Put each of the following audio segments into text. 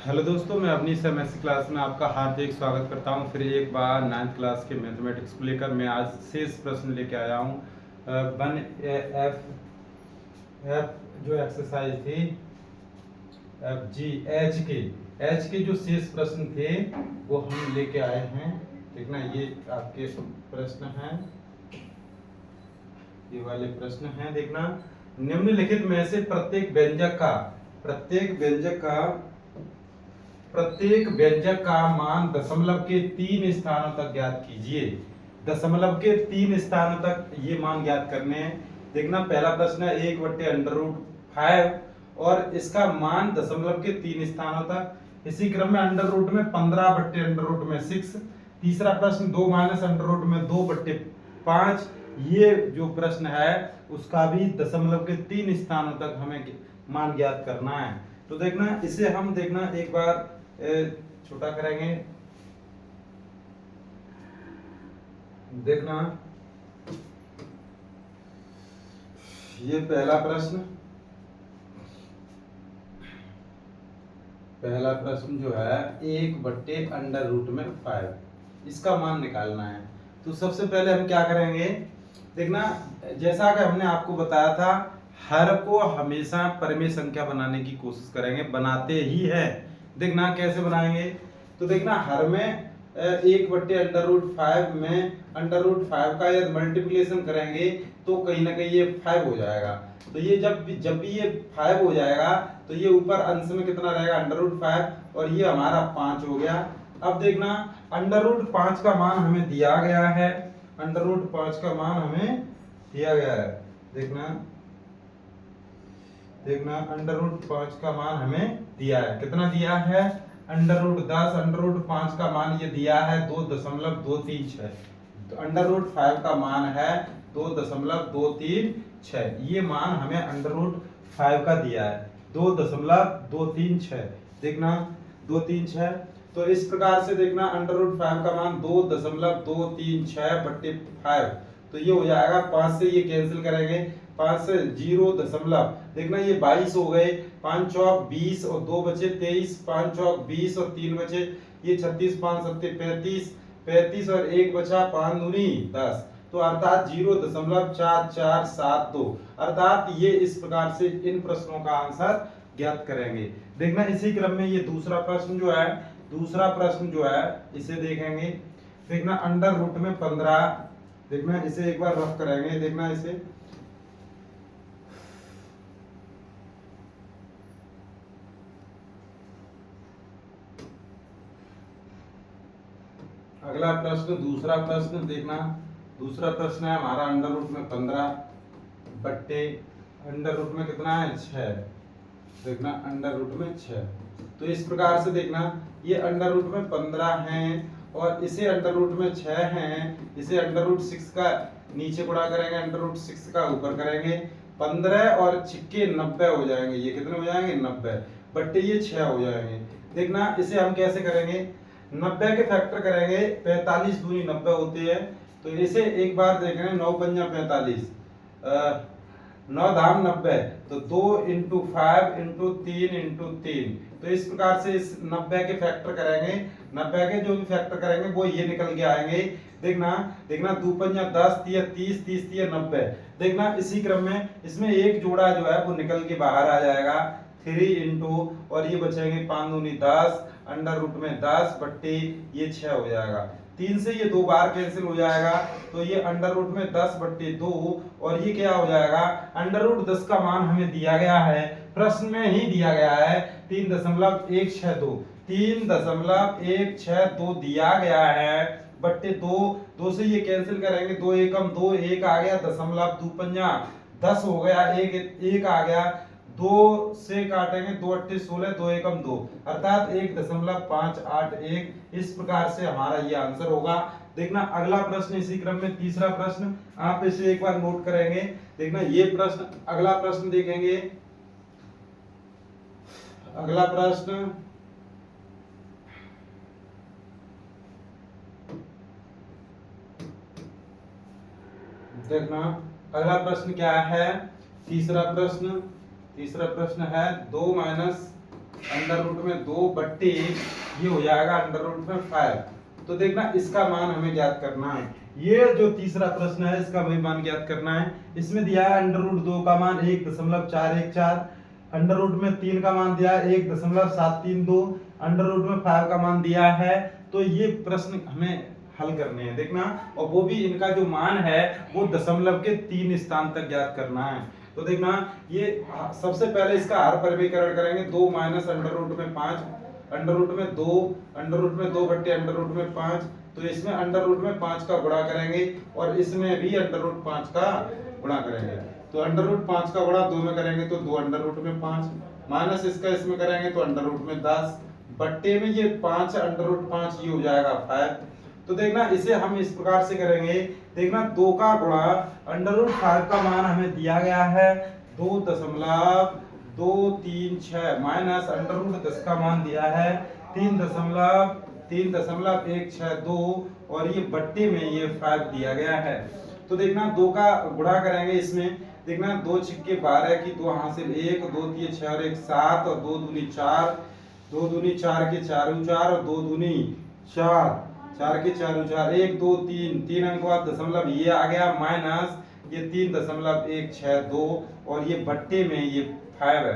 Hello दोस्तों, मैं अपनी एमएससी क्लास में आपका हार्दिक स्वागत करता हूं। फिर एक बार 9th क्लास के मैथमेटिक्स को लेकर मैं आज शेष प्रश्न लेके आया हूं। वन एफ एफ जो एक्सरसाइज थी एफ जी एच के जो शेष प्रश्न थे वो हम लेके आए हैं। देखना, ये आपके प्रश्न हैं, ये वाले प्रश्न हैं। देखना, निम्नलिखित में से प्रत्येक व्यंजक का मान दशमलव के 3 स्थानों तक ज्ञात कीजिए। दशमलव के 3 स्थानों तक ये मान ज्ञात करने हैं। देखना, पहला प्रश्न है 1/√5 और इसका मान दशमलव के 3 स्थानों तक। इसी क्रम में अंडर रूट में 15/√6। तीसरा प्रश्न 2-√2/5। ये जो प्रश्न है उसका भी दशमलव के 3 स्थानों तक हमें मान ज्ञात करना है। तो देखना, इसे हम देखना एक बार छोटा करेंगे। देखना, ये पहला प्रश्न जो है 1/√5, इसका मान निकालना है। तो सबसे पहले हम क्या करेंगे, देखना, जैसा कि हमने आपको बताया था, हर को हमेशा परिमेय संख्या बनाने की कोशिश करेंगे, बनाते ही है। देखना कैसे बनाएंगे। तो देखना, हर में 1/√5 में √5 का यदि मल्टीप्लिकेशन करेंगे तो कहीं ना कहीं ये 5 हो जाएगा। तो ये जब भी ये 5 हो जाएगा तो ये ऊपर अंश में कितना रहेगा, √5, और ये हमारा 5 हो गया। अब देखना, √5 का मान हमें दिया गया है। √5 का मान हमें दिया गया है। देखना, √5 का मान हमें दिया है। कितना दिया है, √10। √5 का मान ये दिया है 2.236। तो √5 का मान है 2.236। ये मान हमें √5 का दिया है 2.236। देखना, 236। तो इस प्रकार से देखना, √5 का मान 2.236/5। तो ये हो जाएगा, 5 से ये कैंसिल करेंगे, 5 से 0 दशमलव। देखना, ये 22 हो गए, 5 चौक 20 और 2 बचे 23, 5 चौक 20 और 3 बचे, ये 36, 5 सत्ते 35 और 1 बचा, 5 दूनी 10। तो अर्थात 0.4472। अर्थात ये इस प्रकार से इन प्रश्नों का आंसर ज्ञात करेंगे। देखना, इसी क्रम में ये दूसरा प्रश्न जो है इसे देखेंगे। देखना, अंडर रूट में 15। देखना, इसे एक बार रफ करेंगे। देखना, इसे अगला प्रश्न, दूसरा प्रश्न। देखना, दूसरा प्रश्न है हमारा अंडर रूट में 15 बट्टे अंडर रूट में कितना है, 6। देखना, अंडर रूट में 6। तो इस प्रकार से देखना, ये अंडर रूट में 15 हैं और इसे अंडर रूट में 6 हैं। इसे अंडर रूट 6 का नीचे गुणा करेंगे, अंडर रूट 6 का ऊपर करेंगे। 15 और 6 90 हो जाएंगे। ये कितने हो जाएंगे, 90 बट्टे ये 6 हो जाएंगे। देखना, इसे हम कैसे करेंगे, 90 के फैक्टर करेंगे, 45 दूनी 90 होती है। तो इसे एक बार देख रहे हैं, 9 पंजा 45, 9 धाम 90। तो 2 × 5 × 3 × 3। तो इस प्रकार से इस 90 के फैक्टर करेंगे, 90 के जो भी फैक्टर करेंगे वो ये निकल के आएंगे। देखना, 2 पंजा 10, 30, 30 90। देखना, इसी क्रम में इसमें एक जोड़ा जो है वो निकल के बाहर आ जाएगा, 3 इंटू, और ये बचेंगे 5 दूनी 10, अंडर रूट में 10 बट्टे ये 6 हो जाएगा। 3 से ये 2 बार कैंसिल हो जाएगा, तो ये अंडर रूट में 10 बट्टे 2, और ये क्या हो जाएगा, अंडर रूट 10 का मान हमें दिया गया है, प्रश्न में ही दिया गया है 3.162। 3.162 दिया गया है बट्टे 2। 2 से ये कैंसिल करेंगे, 2 एकम 2, 1 आ गया, दशमलव 2 पंजा 10 हो गया, 1 आ गया, 2 से काटेंगे, 2 अट्ठे 16, 2 एकम 2, अर्थात 1.581। इस प्रकार से हमारा ये आंसर होगा। देखना, अगला प्रश्न इसी क्रम में तीसरा प्रश्न, आप इसे एक बार नोट करेंगे। देखना, ये प्रश्न, अगला प्रश्न देखेंगे। अगला प्रश्न देखना, अगला प्रश्न क्या है, तीसरा प्रश्न है 2 - अंडर रूट में 2 बट्टे ये हो जाएगा अंडर रूट में 5। तो देखना इसका मान हमें ज्ञात करना है। ये जो तीसरा प्रश्न है इसका भी मान ज्ञात करना है। इसमें दिया है अंडर रूट 2 का मान 1.414, अंडर रूट में 3 का मान दिया है 1.732, अंडर रूट में 5 का मान दिया है। तो ये प्रश्न हमें हल करने हैं देखना, और वो भी इनका जो मान है वो दशमलव के 3 स्थान तक ज्ञात करना है। तो देखना ये सबसे पहले इसका हर परिमेयकरण करेंगे। 2 माइनस अंडर रूट में 5, अंडर रूट में 2, अंडर रूट में 2 बट्टे अंडर रूट में 5। तो इसमें अंडर रूट में 5 का गुणा करेंगे और इसमें भी अंडर रूट 5 का गुणा करेंगे। तो अंडर रूट 5 का गुणा 2 में करेंगे तो 2 अंडर रूट में 5, माइनस इसका इसमें करेंगे तो अंडर रूट में 10, बट्टे में ये 5 अंडर रूट 5 ये हो जाएगा 5। तो देखना इसे हम इस प्रकार से करेंगे। देखना 2 का गुणा अंडर रूट 5 का मान हमें दिया गया है 2.236 माइनस अंडर रूट 10 का मान दिया है 3.162 और ये बट्टे में ये 5 दिया गया है। तो देखना 2 का गुणा करेंगे इसमें। देखना 2 छिक्के 12 की 2 हासिल 1, 2 3 6 और 1 7 और 2 दूनी 4, 2 दूनी 4 के 4 और 2 दूनी 4, 4 के 4 1 2 3 अंक बाद दशमलव ये आ गया माइनस ये 3.162 और ये बट्टे में ये 5 है।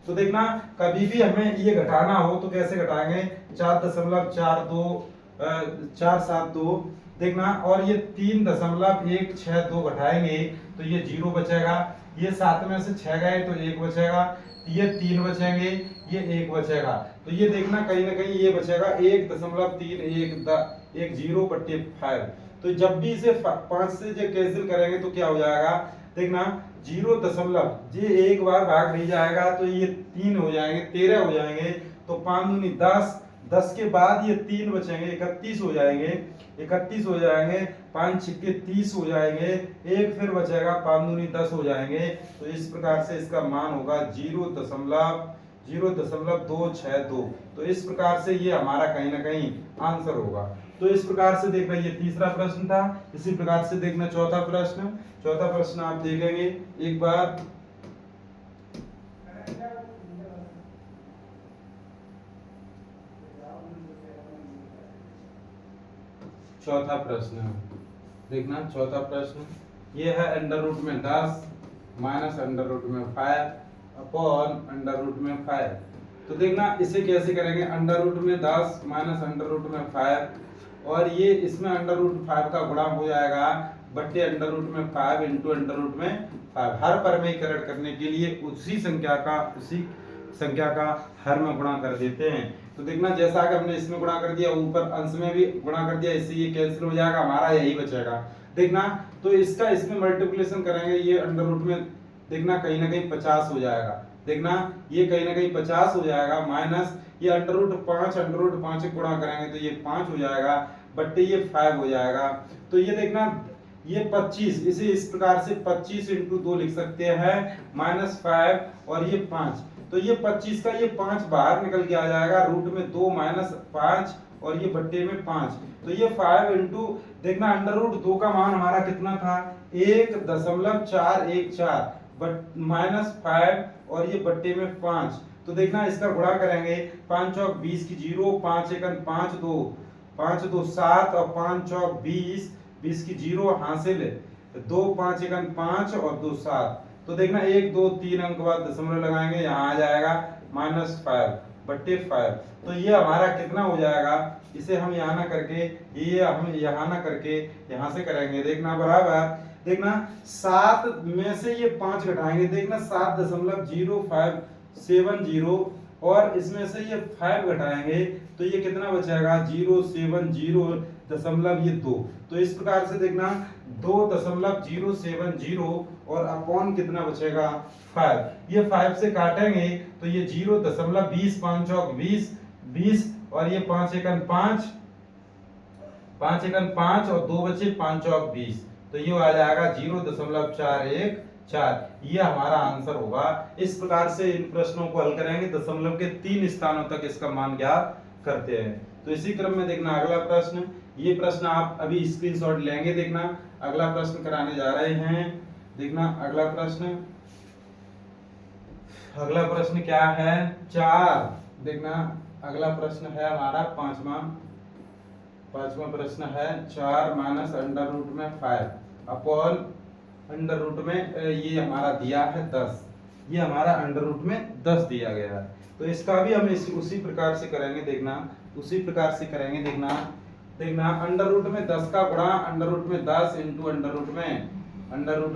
तो देखना कभी भी हमें ये घटाना हो तो कैसे घटाएंगे, 4.472 देखना, और ये 3.162 घटाएंगे तो ये 0 बचेगा, ये 7 में से 6 गए तो 1 बचेगा, ये 3 बचेंगे, ये 1 बचेगा। तो ये देखना कहीं ना कहीं ये बचेगा 1.310 बट्टे 5। तो जब भी इसे 5 से जो कैंसिल करेंगे तो क्या हो जाएगा, देखना 0 ये एक बार भाग नहीं जाएगा तो ये 3 हो जाएंगे, 13 हो जाएंगे। तो 5 दूनी 10, 10 के बाद ये 3 बचेंगे, 31 हो जाएंगे, 31 हो जाएंगे, 5 छिक्के 30 हो जाएंगे, एक फिर बचेगा, 5 दूनी 10 हो जाएंगे। तो इस प्रकार से इसका मान होगा 0.0262। तो इस प्रकार से ये हमारा कहीं ना कहीं आंसर होगा। तो इस प्रकार से देखना ये तीसरा प्रश्न था। इसी प्रकार से देखना चौथा प्रश्न। चौथा प्रश्न आप देखेंगे एक बार। चौथा प्रश्न देखना, चौथा प्रश्न ये है अंडर रूट में 10 माइनस अंडर रूट में 5 अपॉन अंडर रूट में 5। तो देखना इसे कैसे करेंगे, अंडर रूट में 10 माइनस अंडर रूट में 5 और ये इसमें अंडर रूट 5 का गुणा हो जाएगा बट्टे अंडर रूट में 5 इंटू अंडर रूट में 5। हर परिमेयकरण करने के लिए उसी संख्या का हर में गुणा कर देते हैं। तो देखना जैसा कि हमने इसमें गुणा कर दिया ऊपर अंश में भी गुणा कर दिया, इससे ये कैंसिल हो जाएगा, हमारा यही बचेगा। देखना तो इसका इसमें मल्टीप्लिकेशन करेंगे, ये अंडर रूट में देखना कहीं ना कहीं 50 हो जाएगा। देखना ये कहीं ना कहीं 50 हो जाएगा माइनस ये अंडर रूट 5 गुणा करेंगे तो ये 5 हो जाएगा बट्टे ये 5 हो जाएगा। तो ये देखना ये 25, इसे इस प्रकार से 25 इंटू 2 लिख सकते हैं माइनस 5 और ये 5। तो ये 25 का ये 5 बाहर निकल के आ जाएगा, रूट में 2 माइनस 5 और ये बट्टे में 5। तो ये 5 इंटू देखना अंडर रूट 2 का मान हमारा कितना था 1.414 बट माइनस 5 और ये बट्टे में 5। तो देखना इसका गुणा करेंगे, 5 चौक 20 की 0, 5 एकन 5 2 7 और 5 चौक 20 की 0 हासिल 2 5 एकन 5 और 2 7। तो देखना 1 2 3 अंक बाद दशमलव लगाएंगे, यहाँ आ जाएगा -5 बट्टे 5। तो ये हमारा कितना हो जाएगा, इसे हम यहाँ ना करके ये हम यहाँ ना करके यहाँ से करेंगे। देखना बराबर, देखना 7 में से ये 5 घटाएंगे, देखना 7.0570 और इसमें से ये 5 घटाएंगे तो ये कितना बचेगा 070.2। तो इस प्रकार से देखना 2.070 और अपॉन कितना बचेगा 5। ये 5 से काटेंगे तो ये 0.20 5 चौक 20 और ये 5 एकन 5 और 2 बचे 5 चौक 20। तो ये आ जाएगा 0.414। ये हमारा आंसर होगा। इस प्रकार से इन प्रश्नों को हल करेंगे, दशमलव के 3 स्थानों तक इसका मान ज्ञात करते हैं। तो इसी क्रम में देखना अगला प्रश्न, ये प्रश्न आप अभी स्क्रीनशॉट लेंगे। देखना अगला प्रश्न कराने जा रहे हैं। देखना अगला प्रश्न क्या है, 4 देखना अगला प्रश्न है हमारा पांचवा प्रश्न है 4 माइनस अंडर रूट में 5 अपॉन अंडर रूट में ये हमारा दिया है 10, ये हमारा अंडर रूट में 10 दिया गया है। तो इसका भी हम उसी प्रकार से करेंगे, देखना उसी प्रकार से करेंगे। देखना अंडर रूट में 10 का गुणा अंडर रूट में 10 इंटू अंडर रूट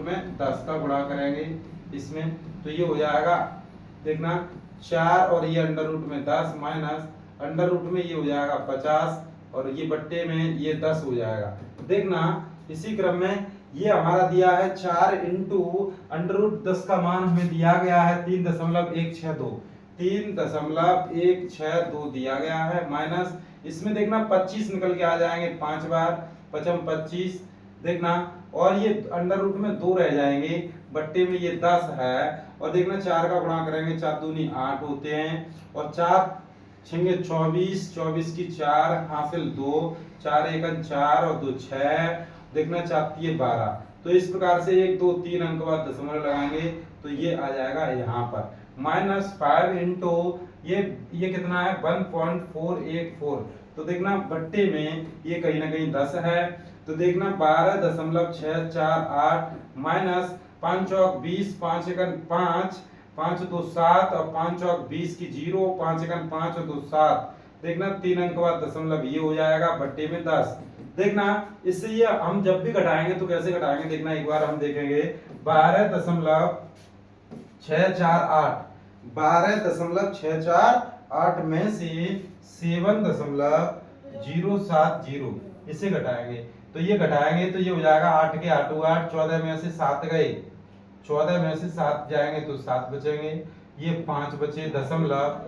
में 10 का गुणा करेंगे इसमें, तो ये हो जाएगा देखना 4 और ये अंडर रूट में 10 माइनस अंडर रूट में ये हो जाएगा 50 और ये बट्टे में ये 10 हो जाएगा। देखना इसी क्रम में ये हमारा दिया है 4 इंटू अंडर रूट 10 का मान हमें दिया गया है 3.162 दिया गया है, माइनस इसमें देखना 25 निकल के आ जाएंगे 5 बार, 5 25 देखना, और ये अंडर रूट में 2 रह जाएंगे, बट्टे में ये 10 है, और देखना 4 का गुणा करेंगे 4 दूनी 8 होते हैं, और 4 छेंगे 24, 24 की 4 हासिल 2, 4 एकन 4 और 2 6, देखना 4 3 12। तो इस प्रकार से 1 2 3 अंक बाद दशमलव लगाएंगे तो ये आ जाएगा यहाँ पर माइनस 5 इंटू ये कितना है 1.484। तो देखना बट्टे में ये कहीं ना कहीं 10 है, तो देखना 12.648 माइनस 5 चौक 20, 5 एकन 5, 5 2 7 और 5 चौक 20 की 0, 5 एकन 5 और 2 7, देखना 3 अंक बाद दशमलव ये हो जाएगा बट्टे में 10। देखना इससे ये हम जब भी घटाएंगे तो कैसे घटाएंगे, देखना एक बार हम देखेंगे 12.648 में से 7.070 इसे घटाएंगे, तो ये घटाएंगे तो ये हो जाएगा 8 के 8 8, 14 में से 7 गए, 14 में से 7 जाएंगे तो 7 बचेंगे, ये 5 बचे दशमलव,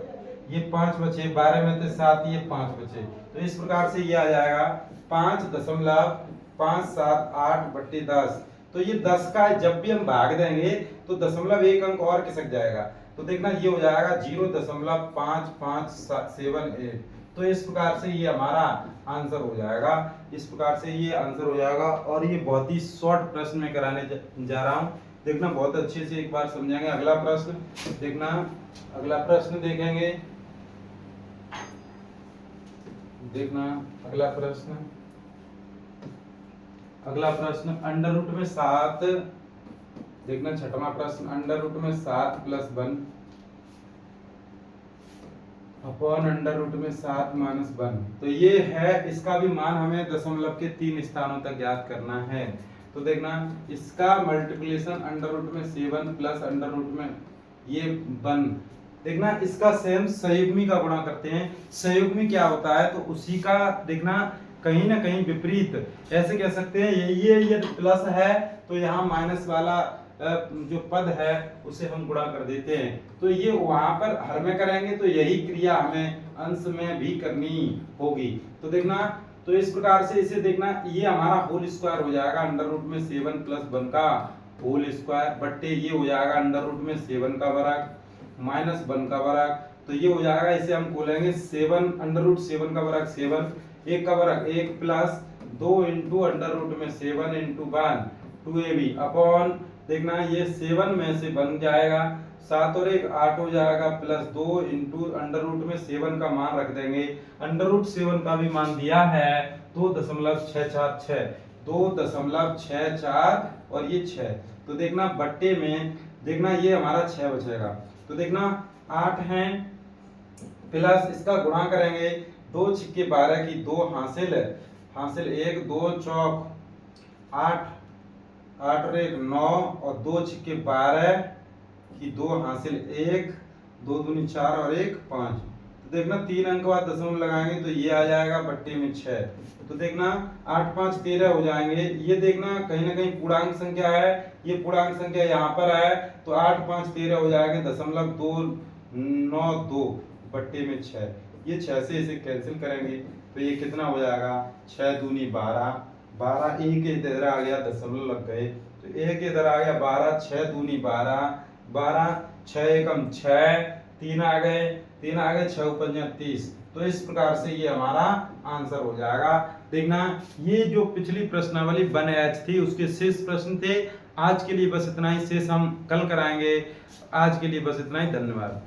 ये 5 बचे, 12 में से 7 ये 5 बचे, तो इस प्रकार से ये आ जाएगा 5.578 बट्टे 10। तो ये 10 का जब भी हम भाग देंगे तो दशमलव एक अंक और खिसक जाएगा, तो देखना ये हो जाएगा 0.5578। तो इस प्रकार से ये हमारा आंसर हो जाएगा, इस प्रकार से ये आंसर हो जाएगा। और ये बहुत ही शॉर्ट प्रश्न में कराने जा रहा हूँ, देखना बहुत अच्छे से एक बार समझेंगे। अगला प्रश्न देखना, अगला प्रश्न देखेंगे, देखना अगला प्रश्न अंडर रूट में 7, देखना छठवां प्रश्न अंडर रूट में 7 + 1 अपॉन अंडर रूट में 7 - 1। तो ये है, इसका भी मान हमें दशमलव के 3 स्थानों तक ज्ञात करना है। तो देखना इसका मल्टीप्लिकेशन अंडर रूट में 7 प्लस अंडर रूट में ये 1, देखना इसका सेम संयुग्मी का गुणा करते हैं। संयुग्मी क्या होता है, तो उसी का देखना कहीं ना कहीं विपरीत, ऐसे कह सकते हैं ये प्लस है तो यहाँ माइनस वाला जो पद है उसे हम गुणा कर देते हैं, तो ये वहां पर हर में करेंगे तो यही क्रिया हमें अंश में भी करनी होगी। तो देखना, तो इस प्रकार से इसे देखना ये हमारा होल स्क्वायर हो जाएगा अंडर रूट में 7 + 1 का होल स्क्वायर बट्टे ये हो जाएगा अंडर रूट में 7 का वर्ग माइनस 1 का वर्ग। तो ये हो जाएगा, इसे हम खोलेंगे 7 अंडर रूट 7 का वर्ग 7, 1 का वर्ग 1 प्लस 2 इंटू अंडर रूट में 7 इंटू 1 2ab अपॉन देखना ये 7 में से बन जाएगा 7 और 1 8 हो जाएगा प्लस 2 इंटू अंडर रूट में 7 का मान रख देंगे। अंडर रूट 7 का भी मान दिया है 2.646, 2.64 और ये 6। तो देखना बट्टे में देखना ये हमारा 6 बचेगा। तो देखना 8 है प्लस इसका गुणा करेंगे 2 छिक्के 12 की 2 हासिल 1 2 चौक 8 8 और 1 9 और 2 छिक्के 12 की 2 हासिल 1 2 दूनी 4 और 1 5। तो देखना 3 अंक बाद दशमलव लगाएंगे तो ये आ जाएगा बट्टे में 6। तो देखना 8 5 13 हो जाएंगे। ये देखना कहीं ना कहीं पूर्णांक संख्या है, ये पूर्णांक संख्या यहाँ पर है तो 8 5 13 हो जाएंगे 0.292 बट्टे में 6। ये 6 से इसे कैंसिल करेंगे तो ये कितना हो जाएगा 6 दूनी 12 12 एक इधर आ गया दशमलव लग गए तो एक इधर आ गया 12 6 दूनी 12 12 6 एकम 6 3 आ गए 6 पंजा 30। तो इस प्रकार से ये हमारा आंसर हो जाएगा। देखना ये जो पिछली प्रश्नावली 1H थी उसके शेष प्रश्न थे। आज के लिए बस इतना ही, शेष हम कल कराएंगे। आज के लिए बस इतना ही, धन्यवाद।